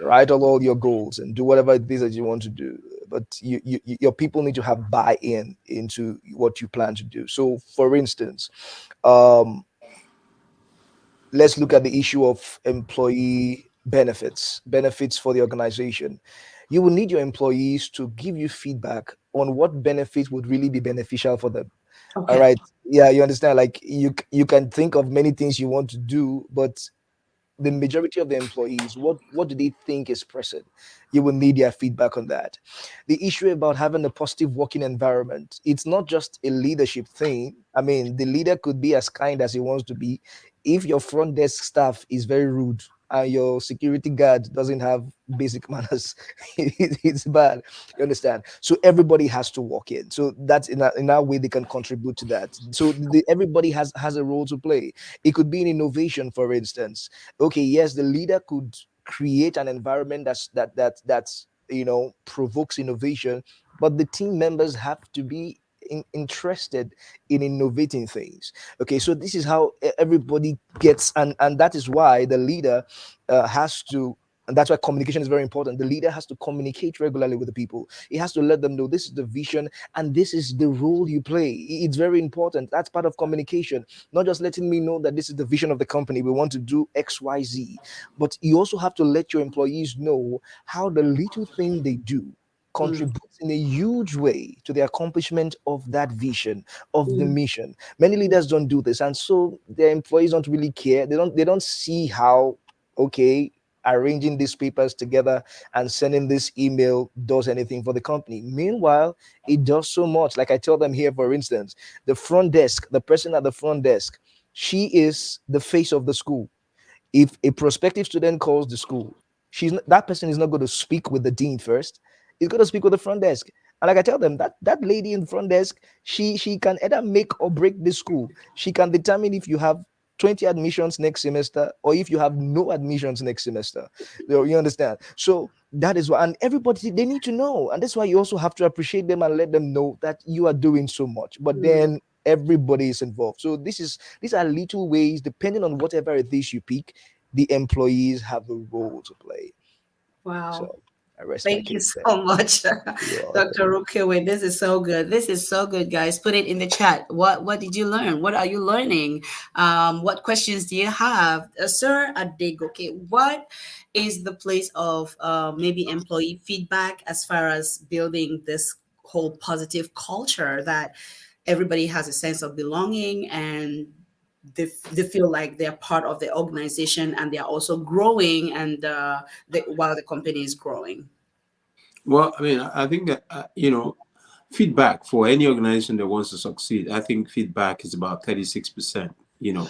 write all your goals and do whatever it is that you want to do, but your people need to have buy-in into what you plan to do. So, for instance, um, let's look at the issue of employee benefits for the organization. You will need your employees to give you feedback on what benefits would really be beneficial for them. All Okay. right. Yeah, you understand. Like you can think of many things you want to do, but the majority of the employees, what do they think is present? You will need their feedback on that. The issue about having a positive working environment, it's not just a leadership thing. I mean, the leader could be as kind as he wants to be. If your front desk staff is very rude and your security guard doesn't have basic manners, it's bad. You understand? So everybody has to walk in. So that's in that way they can contribute to that. So everybody has a role to play. It could be in innovation, for instance. Okay, yes, the leader could create an environment that's provokes innovation, but the team members have to be interested in innovating things. Okay, so this is how everybody gets, and that is why the leader has to, and that's why communication is very important. The leader has to communicate regularly with the people. He has to let them know this is the vision and this is the role you play. It's very important. That's part of communication. Not just letting me know that this is the vision of the company. We want to do XYZ. But you also have to let your employees know how the little thing they do contributes in a huge way to the accomplishment of that vision, of the mission. Many leaders don't do this, and so their employees don't really care. They don't see how, okay, arranging these papers together and sending this email does anything for the company. Meanwhile, it does so much. Like I tell them here, for instance, the front desk, the person at the front desk, she is the face of the school. If a prospective student calls the school, that person is not going to speak with the dean first. He's going to speak with the front desk. And like I tell them, that lady in the front desk, she can either make or break this school. She can determine if you have 20 admissions next semester or if you have no admissions next semester. You understand? So that is why, and everybody, they need to know. And that's why you also have to appreciate them and let them know that you are doing so much. But then everybody is involved. So these are little ways, depending on whatever it is you pick, the employees have a role to play. Wow. So I rest my Thank you case there. so much, You're Dr. Rukowe. This is so good. This is so good, guys. Put it in the chat. What did you learn? What are you learning? What questions do you have? Sir Adegoke, what is the place of maybe employee feedback as far as building this whole positive culture that everybody has a sense of belonging and they feel like they're part of the organization and they're also growing and while the company is growing? Well, I mean, I think that, feedback for any organization that wants to succeed, I think feedback is about 36%, in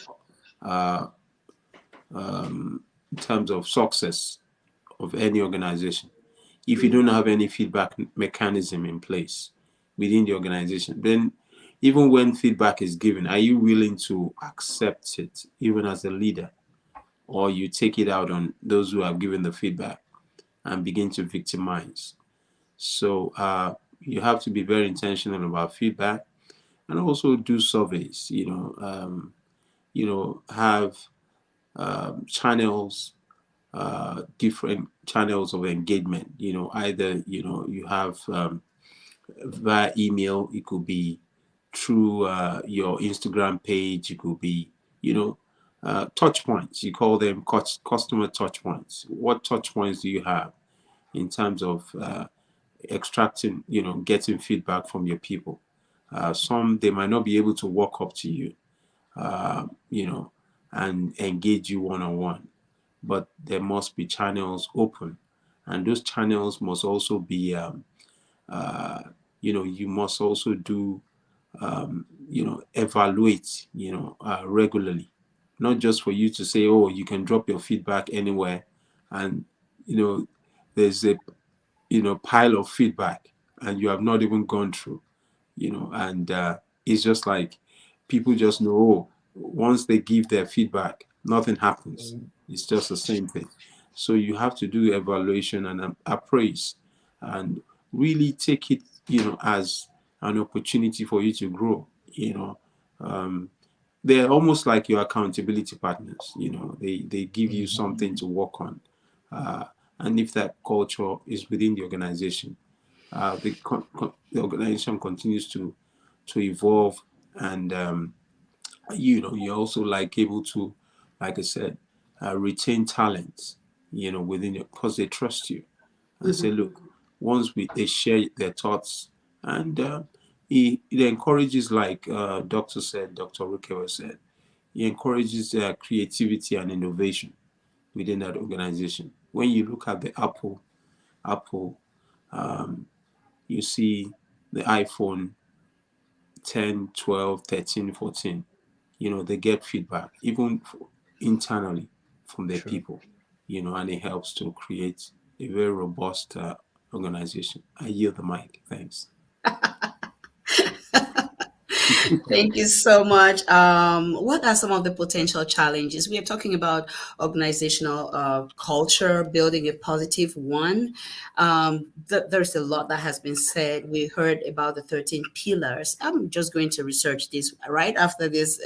terms of success of any organization. If you don't have any feedback mechanism in place within the organization, then even when feedback is given, are you willing to accept it, even as a leader? Or you take it out on those who have given the feedback and begin to victimize? So you have to be very intentional about feedback, and also do surveys. Have channels, different channels of engagement. Either you have via email, it could be through your Instagram page, it could be touch points. You call them customer touch points. What touch points do you have in terms of extracting, getting feedback from your people? Some, they might not be able to walk up to you, and engage you one-on-one, but there must be channels open, and those channels must also be, you must also do, evaluate, regularly, not just for you to say, oh, you can drop your feedback anywhere, and there's a pile of feedback and you have not even gone through, and it's just like people just know, oh, once they give their feedback, nothing happens. It's just the same thing. So you have to do evaluation and appraise, and really take it, as an opportunity for you to grow. They're almost like your accountability partners. They give you something to work on, and if that culture is within the organization, the organization continues to evolve, and you're also like able to, like I said, retain talent, within it, because they trust you and say, look, once they share their thoughts, and it encourages, like Dr. Rukewa said, it encourages creativity and innovation within that organization. When you look at the Apple, you see the iPhone 10, 12, 13, 14, they get feedback, even internally from their people, and it helps to create a very robust organization. I yield the mic. Thanks. Thank you so much. What are some of the potential challenges? We are talking about organizational culture, building a positive one. There's a lot that has been said. We heard about the 13 pillars. I'm just going to research this right after this.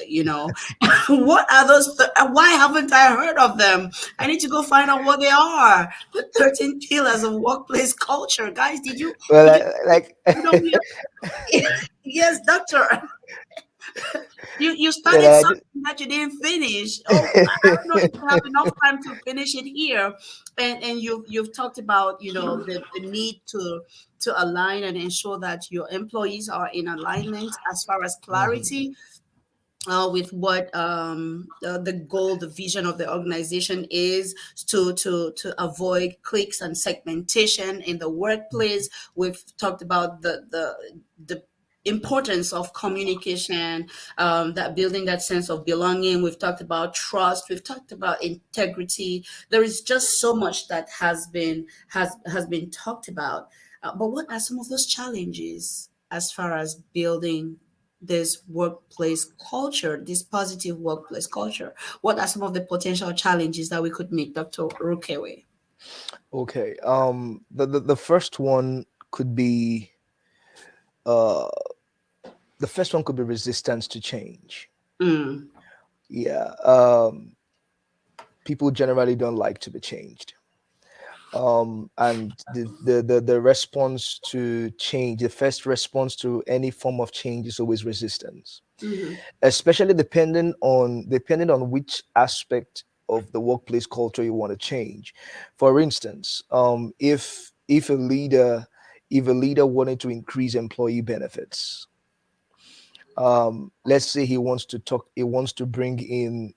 What are those? Why haven't I heard of them? I need to go find out what they are. The 13 pillars of workplace culture. Guys, did you? Well, like You know, yes, doctor. You well, started something that you didn't finish. Oh, I don't know if you have enough time to finish it here. And you've talked about the need to align and ensure that your employees are in alignment as far as clarity with what the goal, the vision of the organization is, to avoid cliques and segmentation in the workplace. We've talked about the importance of communication, that building that sense of belonging. We've talked about trust. We've talked about integrity. There is just so much that has been talked about. But what are some of those challenges as far as building this workplace culture, this positive workplace culture? What are some of the potential challenges that we could meet, Dr. Rukewe? Okay. The first one could be resistance to change. Yeah. People generally don't like to be changed. And the response to change, the first response to any form of change is always resistance, especially depending on which aspect of the workplace culture you want to change. For instance, if a leader wanted to increase employee benefits, let's say he wants to bring in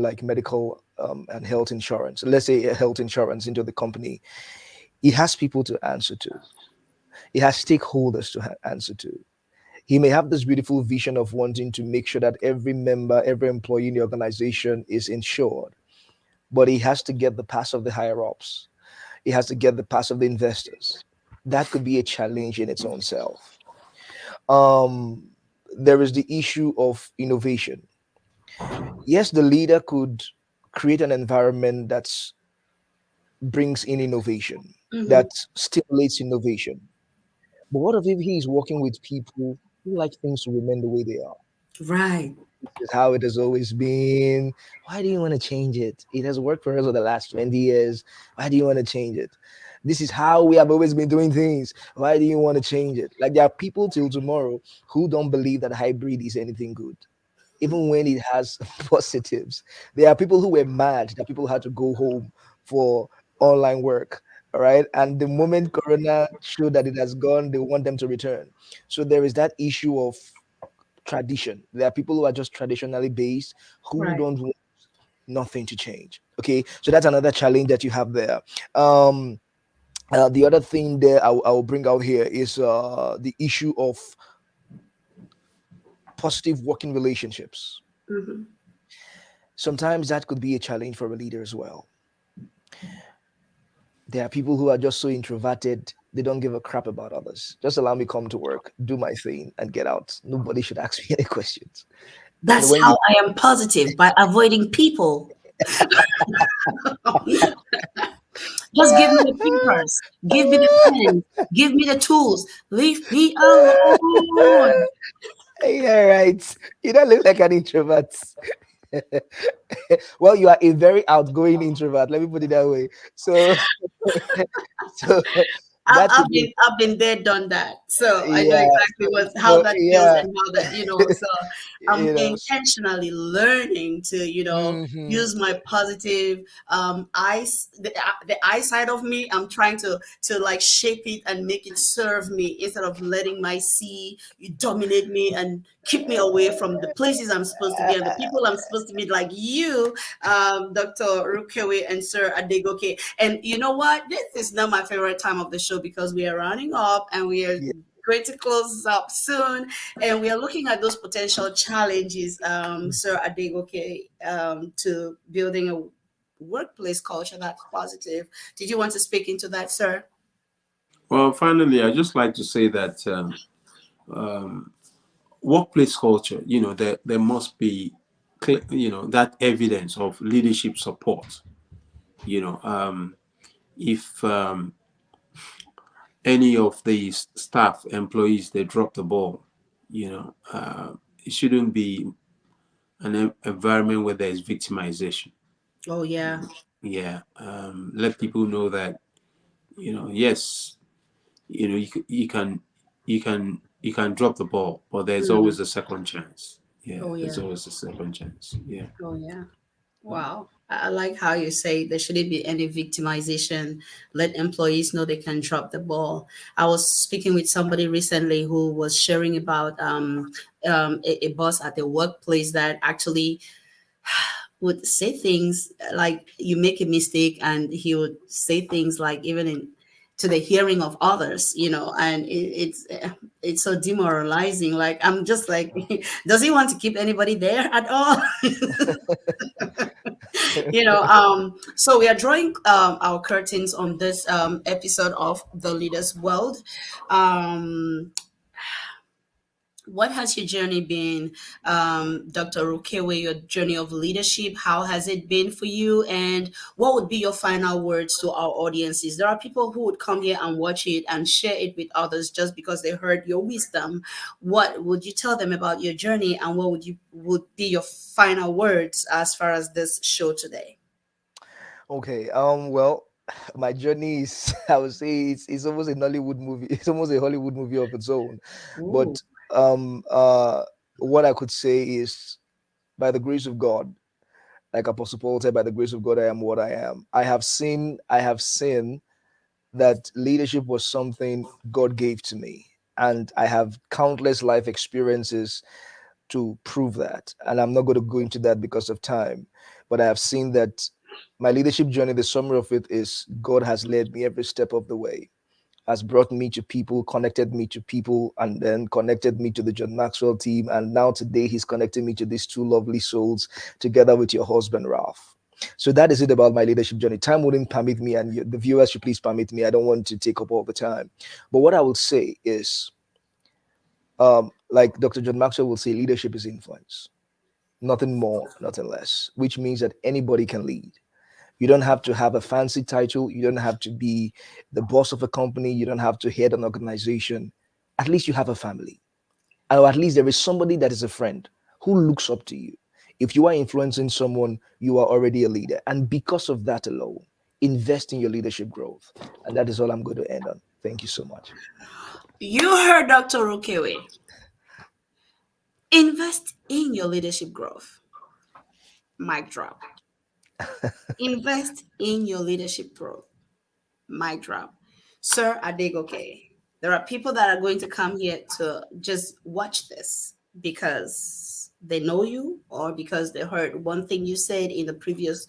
like medical and health insurance, let's say health insurance into the company. He has people to answer to. He has stakeholders to answer to. He may have this beautiful vision of wanting to make sure that every member, every employee in the organization is insured, but he has to get the pass of the higher ups. He has to get the passive investors. That could be a challenge in its own self. Um, there is the issue of innovation. Yes, the leader could create an environment that's brings in innovation, Hmm. that stimulates innovation. But what if he is working with people who like things to remain the way they are? Right. This is how it has always been. Why do you want to change it? It has worked for us for the last 20 years. Why do you want to change it? This is how we have always been doing things. Why do you want to change it? Like there are people till tomorrow who don't believe that hybrid is anything good, even when it has positives. There are people who were mad that people had to go home for online work. All right. And the moment Corona showed that it has gone, they want them to return. So there is that issue of tradition. There are people who are just traditionally based who Right. don't want nothing to change. Okay. So that's another challenge that you have there. Um, the other thing there I will bring out here is the issue of positive working relationships. Hmm. Sometimes that could be a challenge for a leader as well. There are people who are just so introverted, they don't give a crap about others. Just allow me come to work, do my thing, and get out. Nobody should ask me any questions. And That's when you how I am positive, by avoiding people. Just give me the papers, give me the pen, give me the tools. Leave me alone. yeah, right. You don't look like an introvert. Well, you are a very outgoing introvert. Let me put it that way. So, so I've, that I've could be, been I've been there, done that. So I know yeah. exactly So, what how so that feels yeah, and how that, so I'm you know. intentionally learning to, Hmm. use my positive eyes the eyesight of me. I'm trying to like shape it and make it serve me instead of letting my see you dominate me and keep me away from the places I'm supposed to be and the people I'm supposed to meet, like you, Dr. Rukewe and Sir Adegoke. And you know what? This is not my favorite time of the show because we are running up and we are Yeah. going to close up soon. And we are looking at those potential challenges, Sir Adegoke, to building a workplace culture that's positive. Did you want to speak into that, sir? Well, finally, I just like to say that workplace culture, there must be, that evidence of leadership support. You know, if any of these staff employees they drop the ball, it shouldn't be an environment where there's victimization. Oh, yeah. Yeah, let people know that yes, you can drop the ball, but there's Mhm. always a second chance. Yeah, Oh, there's yeah. always a second chance. Yeah. Oh, yeah. Wow. I like how you say there shouldn't be any victimization. Let employees know they can drop the ball. I was speaking with somebody recently who was sharing about a boss at the workplace that actually would say things like you make a mistake and he would say things like even in to the hearing of others, and it's so demoralizing. Like I'm just like, does he want to keep anybody there at all? So we are drawing our curtains on this episode of The Leader's World. um what has your journey been, Dr. Rukewe, your journey of leadership? How has it been for you? And what would be your final words to our audiences? There are people who would come here and watch it and share it with others just because they heard your wisdom. What would you tell them about your journey, and what would be your final words as far as this show today? Okay. Well, my journey is, I would say, it's almost a Nollywood movie. It's almost a Hollywood movie of its own. Ooh. But um, uh, what I could say is, by the grace of God, like Apostle Paul said, by the grace of God, I am what I am. I have seen that leadership was something God gave to me, and I have countless life experiences to prove that. And I'm not going to go into that because of time, but I have seen that my leadership journey, the summary of it is God has led me every step of the way, has brought me to people, connected me to people, and then connected me to the John Maxwell team. And now today he's connecting me to these two lovely souls together with your husband, Ralph. So that is it about my leadership journey. Time wouldn't permit me, and the viewers should please permit me. I don't want to take up all the time. But what I will say is, like Dr. John Maxwell will say, leadership is influence. Nothing more, nothing less, which means that anybody can lead. You don't have to have a fancy title. You don't have to be the boss of a company. You don't have to head an organization. At least you have a family. Or at least there is somebody that is a friend who looks up to you. If you are influencing someone, you are already a leader. And because of that alone, invest in your leadership growth. And that is all I'm going to end on. Thank you so much. You heard Dr. Rukewe. Invest in your leadership growth. Mic drop. Invest in your leadership growth. Mic drop. Sir Adegoke, there are people that are going to come here to just watch this because they know you, or because they heard one thing you said in the previous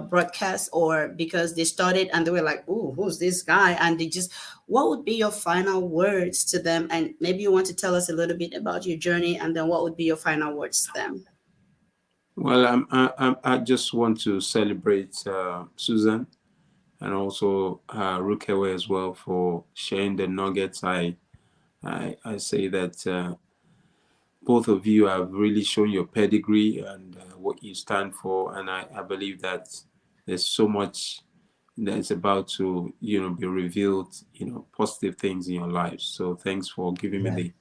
broadcast, or because they started and they were like, "Oh, who's this guy?" And they just, what would be your final words to them? And maybe you want to tell us a little bit about your journey, and then what would be your final words to them? Well, I just want to celebrate Susan and also Rukewe as well for sharing the nuggets. I say that both of you have really shown your pedigree and what you stand for, and I believe that there's so much that's about to be revealed, positive things in your lives. So thanks for giving me the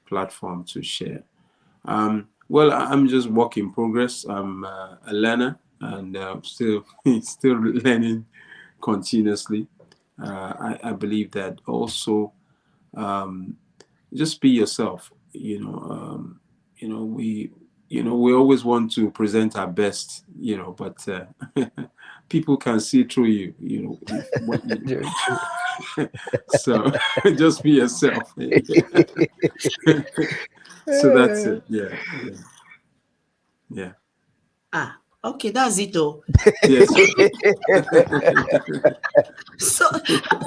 platform to share. Well, I'm just work in progress. I'm a learner and still learning continuously. I believe that also just be yourself. We always want to present our best, but people can see through you. So just be yourself. So that's it. Yeah. Okay, that's it though. Yes. So,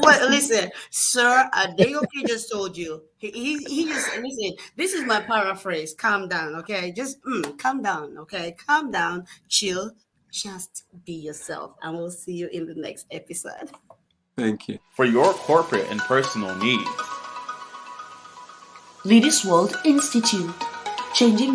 well, listen, Sir Adegoke just told you. He just, listen, this is my paraphrase. Calm down, okay? Just calm down, okay? Calm down, chill, just be yourself, and we'll see you in the next episode. Thank you. For your corporate and personal needs. Leaders World Institute, changing